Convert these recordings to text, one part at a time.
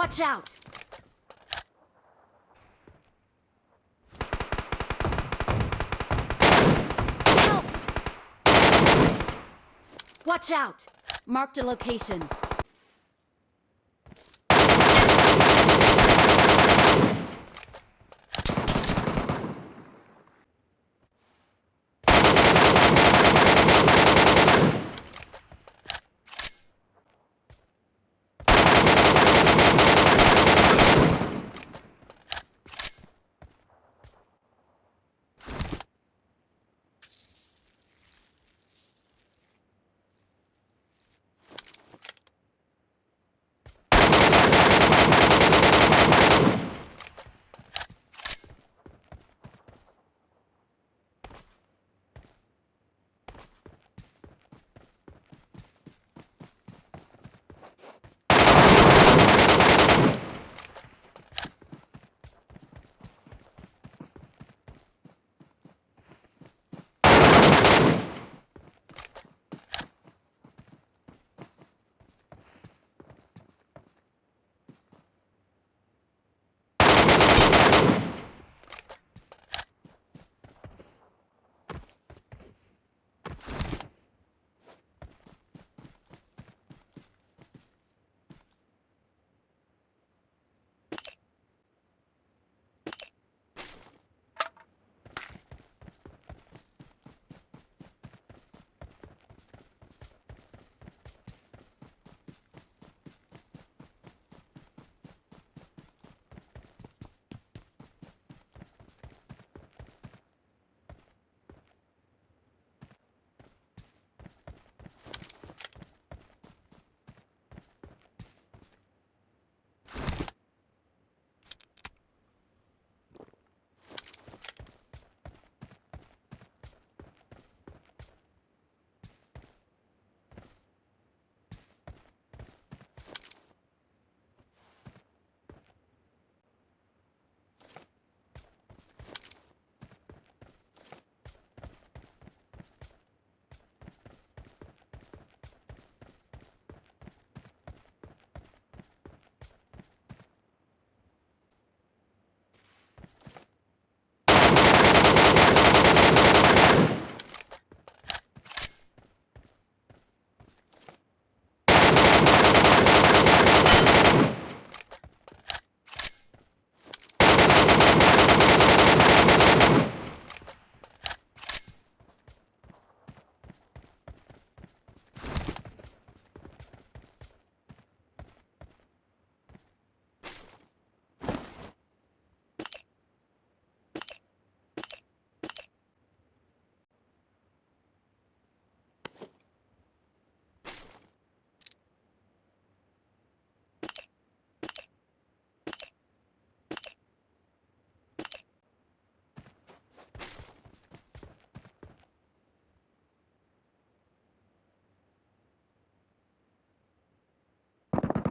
Watch out! Help! Watch out! Marked a location.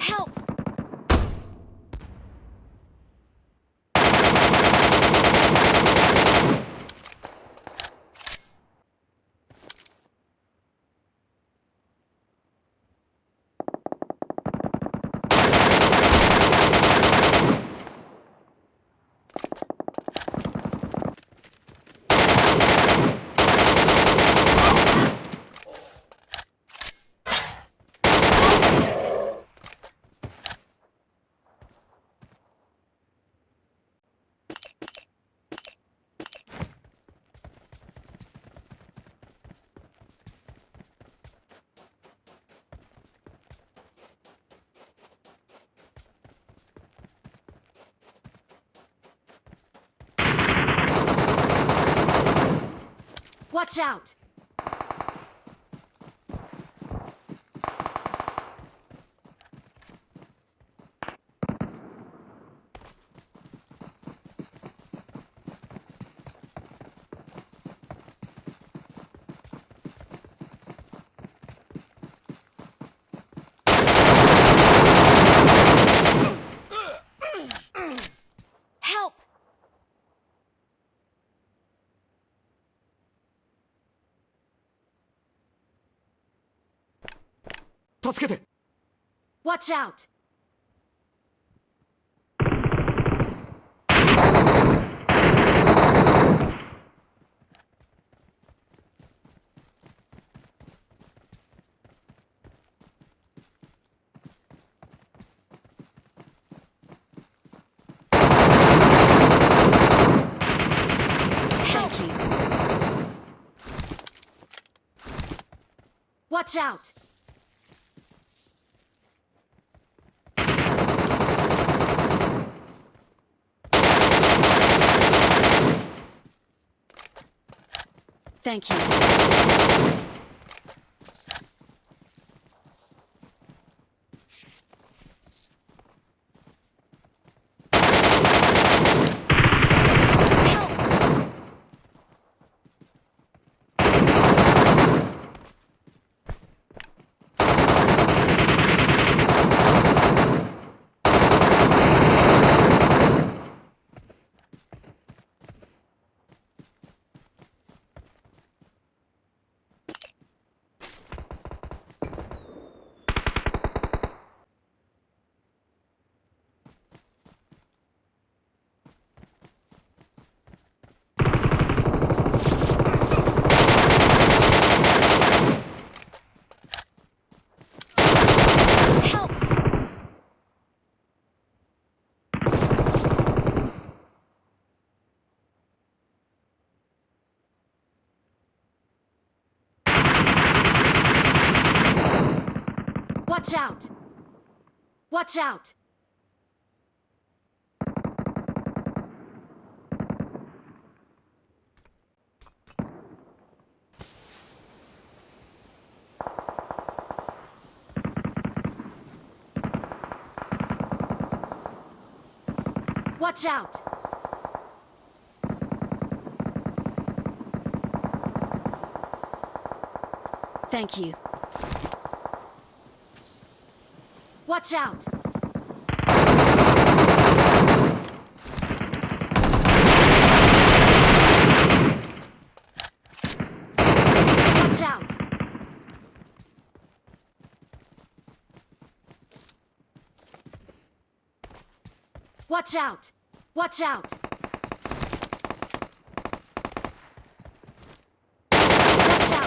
Help! Watch out! Help! 助けて Watch out! Watch out! Thank you. Help! Watch out! Watch out! Watch out! Thank you. Watch out! Watch out! Watch out! Watch out! Watch out!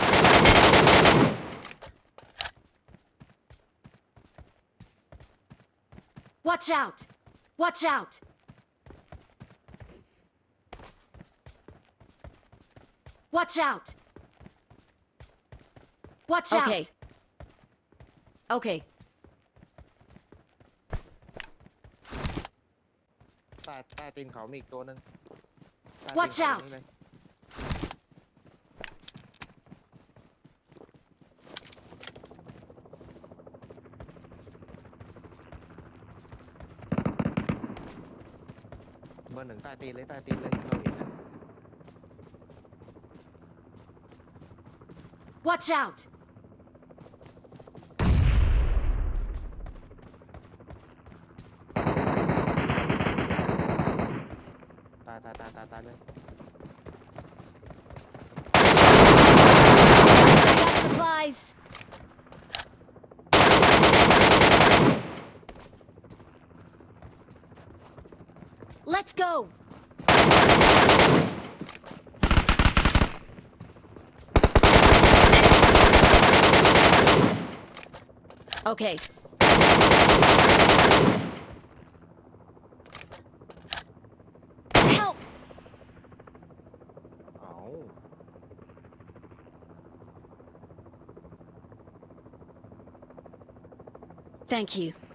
Watch out! Watch out! Watch out! Watch out! Okay. Okay. ใต้ตีนเขามีอีกตัวหนึ่ง Watch out เบอร์หนึ่งใต้ตีนเลยเราเห็นนะ Watch out! ตายเลย I got supplies! Let's go! Okay. Help! เอา Thank you.